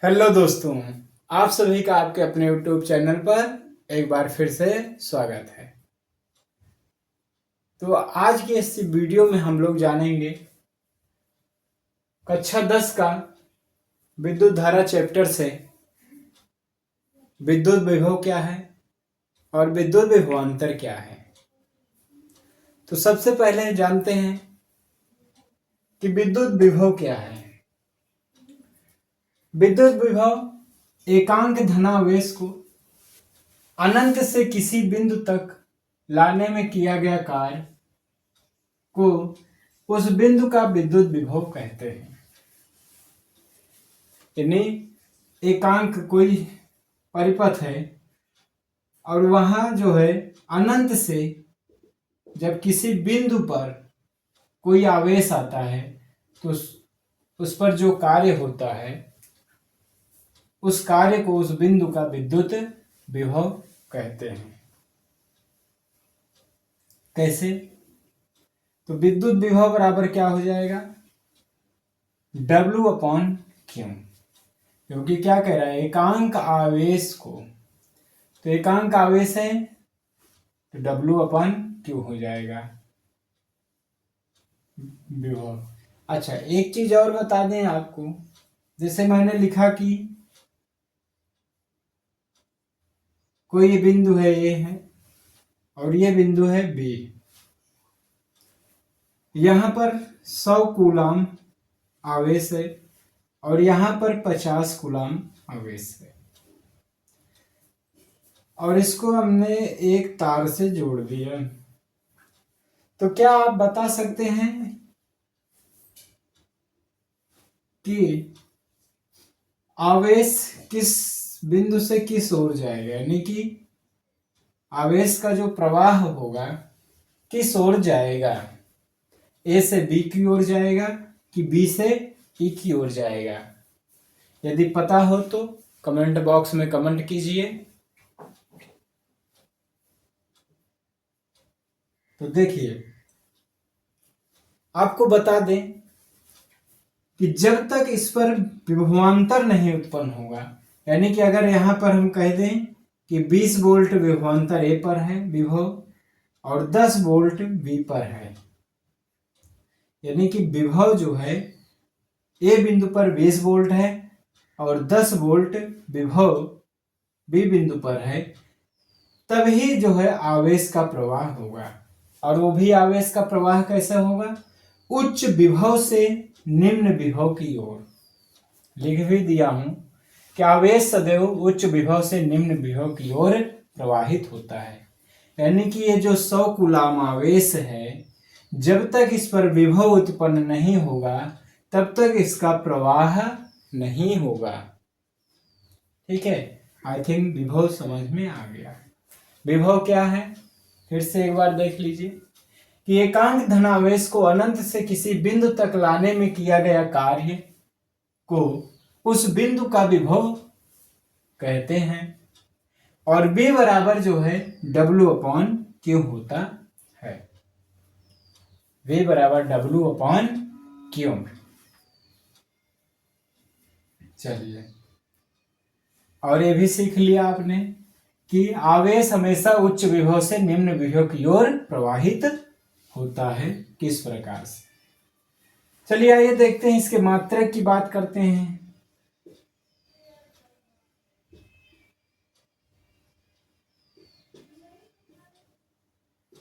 Hello दोस्तों, आप सभी का आपके अपने YouTube चैनल पर एक बार फिर से स्वागत है। तो आज की इस वीडियो में हम लोग जानेंगे कक्षा 10 का विद्युत धारा चैप्टर से विद्युत विभव क्या है और विद्युत विभवांतर क्या है। तो सबसे पहले जानते हैं कि विद्युत विभव क्या है। विद्युत विभव एकांक धनावेश को अनंत से किसी बिंदु तक लाने में किया गया कार्य को उस बिंदु का विद्युत विभव कहते हैं। यानी एकांक कोई परिपथ है और वहां जो है अनंत से जब किसी बिंदु पर कोई आवेश आता है तो उस पर जो कार्य होता है उस कार्य को उस बिंदु का विद्युत विभव कहते हैं। कैसे? तो विद्युत विभव बराबर क्या हो जाएगा? W/Q, क्योंकि क्या कह रहा है एकांक आवेश को, तो एकांक आवेश है तो W/Q हो जाएगा विभव। अच्छा, एक चीज और बता दें आपको, जैसे मैंने लिखा कि कोई बिंदु है A है और ये बिंदु है B, यहां पर 100 कूलाम आवेश है और यहां पर 50 कूलाम आवेश है और इसको हमने एक तार से जोड़ दिया। तो क्या आप बता सकते हैं कि आवेश किस बिंदु से किस ओर जाएगा, यानी कि आवेश का जो प्रवाह होगा किस ओर जाएगा? A से B की ओर जाएगा कि B से E की ओर जाएगा? यदि पता हो तो कमेंट बॉक्स में कमेंट कीजिए। तो देखिए, आपको बता दें कि जब तक इस पर विभवांतर नहीं उत्पन्न होगा, यानी कि अगर यहां पर हम कह दें कि 20 वोल्ट विभवांतर A पर है विभव और 10 वोल्ट B पर है, यानी कि विभव जो है A बिंदु पर 20 वोल्ट है और 10 वोल्ट विभव B बिंदु पर है, तभी जो है आवेश का प्रवाह होगा। और वो भी आवेश का प्रवाह कैसे होगा? उच्च विभव से निम्न विभव की ओर। लिख भी दिया हूं कि आवेश सदैव उच्च विभव से निम्न विभव की ओर प्रवाहित होता है। यानी कि ये जो 100 कूलाम आवेश है, जब तक इस पर विभव उत्पन्न नहीं होगा तब तक इसका प्रवाह नहीं होगा। ठीक है, आई थिंक विभव समझ में आ गया। विभव क्या है फिर से एक बार देख लीजिए कि एकांक धनावेश को अनंत से किसी बिंदु तक लाने में किया गया कार्य को उस बिंदु का विभव कहते हैं और B बराबर जो है W/Q होता है। V बराबर W/Q। चलिए, और ये भी सीख लिया आपने कि आवेश हमेशा उच्च विभव से निम्न विभव की ओर प्रवाहित होता है किस प्रकार से। चलिए आइए देखते हैं, इसके मात्रक की बात करते हैं।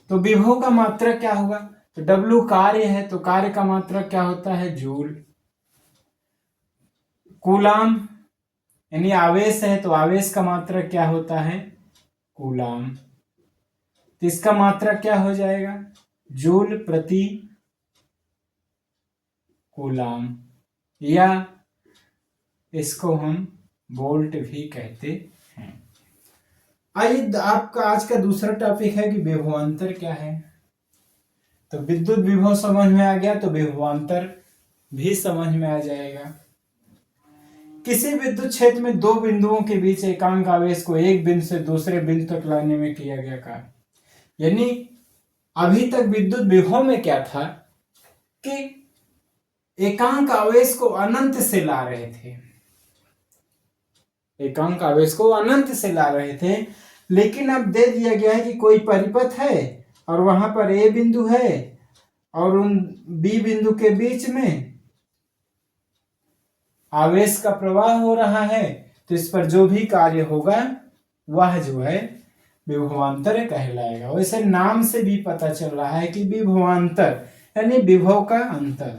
तो विभव का मात्रक क्या होगा? तो W कार्य है तो कार्य का मात्रक क्या होता है? जूल। कूलाम यानी आवेश है तो आवेश का मात्रक क्या होता है? कूलाम। तो इसका मात्रक क्या हो जाएगा? जूल प्रति कूलाम, या इसको हम वोल्ट भी कहते हैं। आइए, आपका आज का दूसरा टॉपिक है कि विभवांतर क्या है। तो विद्युत विभव समझ में आ गया तो विभवांतर भी समझ में आ जाएगा। किसी विद्युत क्षेत्र में दो बिंदुओं के बीच एकांक आवेश को एक बिंदु से दूसरे बिंदु तक लाने में किया गया कार्य। यानी अभी तक विद्युत विभव में क्या था कि एकांक आवेश को अनंत से ला रहे थे एकांक आवेश को अनंत से ला रहे थे, लेकिन अब दे दिया गया है कि कोई परिपथ है और वहां पर ए बिंदु है और उन बी बिंदु के बीच में आवेश का प्रवाह हो रहा है, तो इस पर जो भी कार्य होगा वह जो है विभवांतर कहलाएगा। वैसे नाम से भी पता चल रहा है कि विभवांतर यानी विभव का अंतर।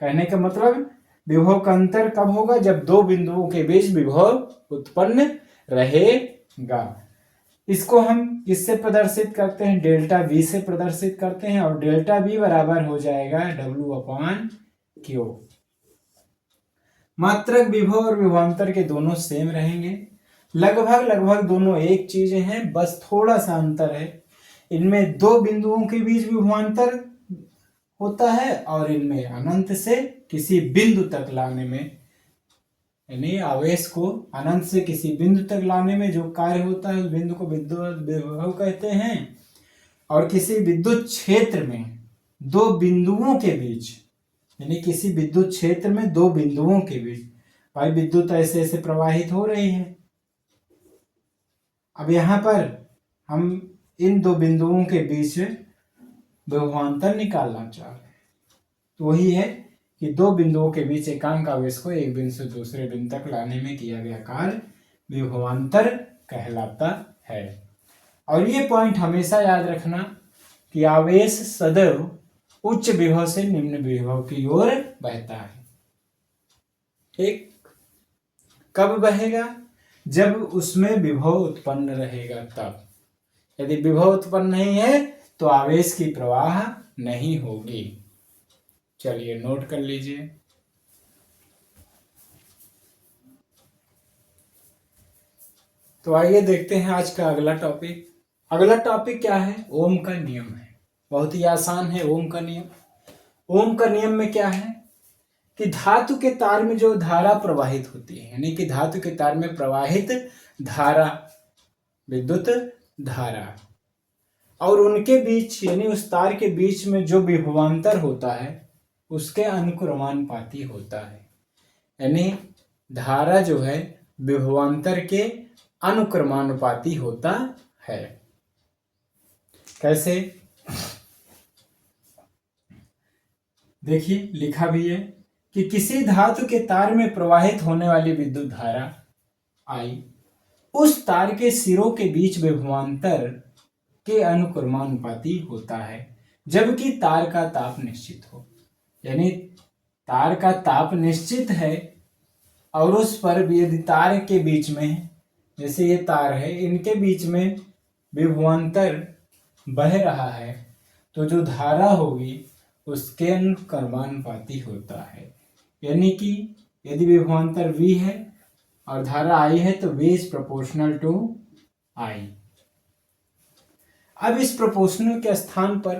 कहने का मतलब विभव का अंतर कब होगा? जब दो बिंदुओं के बीच विभव उत्पन्न रहेगा। इसको हम किससे प्रदर्शित करते हैं? डेल्टा V से प्रदर्शित करते हैं और डेल्टा V बराबर हो जाएगा W/Q। मात्रक विभव और विभवांतर के दोनों सेम रहेंगे, लगभग दोनों एक चीजें हैं, बस थोड़ा सा अंतर है। इनमें दो बिंदुओं के बीच विभवांतर होता है और इनमें अनंत से किसी बिंदु तक लाने में, यानी आवेश को अनंत से किसी बिंदु तक लाने में जो कार्य होता है उस बिंदु को विद्युत विभव कहते हैं। और किसी विद्युत क्षेत्र में दो बिंदुओं के बीच, यानी किसी विद्युत क्षेत्र में दो बिंदुओं के बीच, भाई विद्युत ऐसे ऐसे प्रवाहित हो रही है। अब यहाँ पर हम इन दो बिंदुओं के बीच विभवांतर निकालना चाह रहे हैं, तो वही है कि दो बिंदुओं के बीच एकांक आवेश को एक बिंदु से दूसरे बिंदु तक लाने में किया गया कार्य विभवांतर कहलाता है। और ये पॉइंट हमेशा याद रखना कि आवेश सदैव उच्च विभव से निम्न विभव की ओर बहता है। ठीक, कब बहेगा? जब उसमें विभव उत्पन्न रहेगा तब। यदि विभव उत्पन्न नहीं है तो आवेश की प्रवाह नहीं होगी। चलिए नोट कर लीजिए। तो आइए देखते हैं आज का अगला टॉपिक। अगला टॉपिक क्या है? ओम का नियम है। बहुत ही आसान है ओम का नियम। ओम का नियम में क्या है कि धातु के तार में जो धारा प्रवाहित होती है, यानी कि धातु के तार में प्रवाहित धारा, विद्युत धारा, और उनके बीच यानी उस तार के बीच में जो विभवांतर होता है उसके अनुक्रमानुपाती होता है। यानी धारा जो है विभवांतर के अनुक्रमानुपाती होता है। कैसे? देखिए लिखा भी है कि किसी धातु के तार में प्रवाहित होने वाली विद्युत धारा I उस तार के सिरों के बीच विभवांतर के अनुक्रमानुपाती होता है, जबकि तार का ताप निश्चित हो। यानी तार का ताप निश्चित है और उस पर यदि तार के बीच में, जैसे ये तार है, इनके बीच में विभवांतर बह रहा है, तो जो धारा होगी उसके अनुक्रमानुपाती होता है। यानी कि यदि विभवांतर V है और धारा I है तो V is proportional to I। अब इस प्रोपोर्शनल के स्थान पर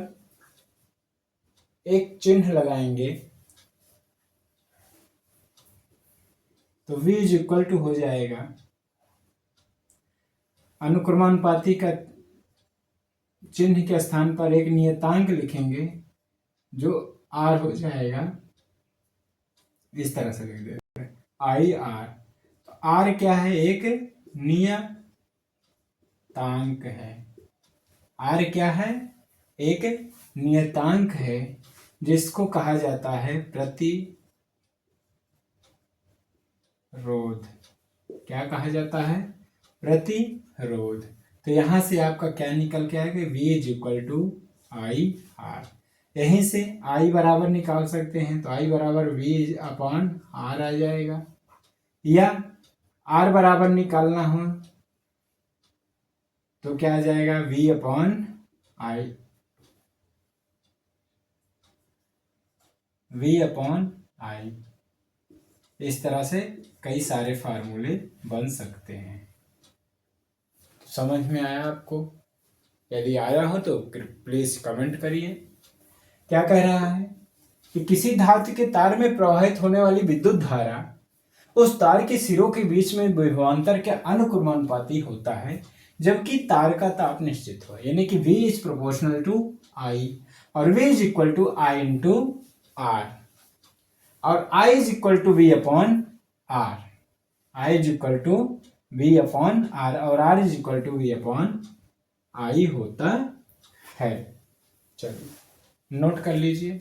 एक चिन्ह लगाएंगे तो V इज इक्वल टू हो जाएगा, अनुक्रमानुपाती का चिन्ह के स्थान पर एक नियतांक लिखेंगे जो R हो जाएगा, इस तरह से लिख देते हैं IR। तो R क्या है? एक नियतांक है। R क्या है? एक नियतांक है जिसको कहा जाता है प्रतिरोध। क्या कहा जाता है? प्रतिरोध। तो यहां से आपका क्या निकल के आएगा? V is equal to IR। यहीं से I बराबर निकाल सकते हैं, तो I बराबर V अपॉन R आ जाएगा। या R बराबर निकालना हो तो क्या आ जाएगा? V upon I, V upon I। इस तरह से कई सारे फार्मूले बन सकते हैं। तो समझ में आया आपको? यदि आया हो तो प्लीज कमेंट करिए। क्या कह रहा है कि किसी धातु के तार में प्रवाहित होने वाली विद्युत धारा उस तार के सिरों के बीच में विभवांतर के अनुक्रमानुपाती होता है, जबकि तार का ताप निश्चित हो। यानी कि V is proportional to I और V is equal to I into R और I is equal to V upon R। I is equal to V upon R, और R is equal to V upon I होता है। चलिए note कर लीजिए।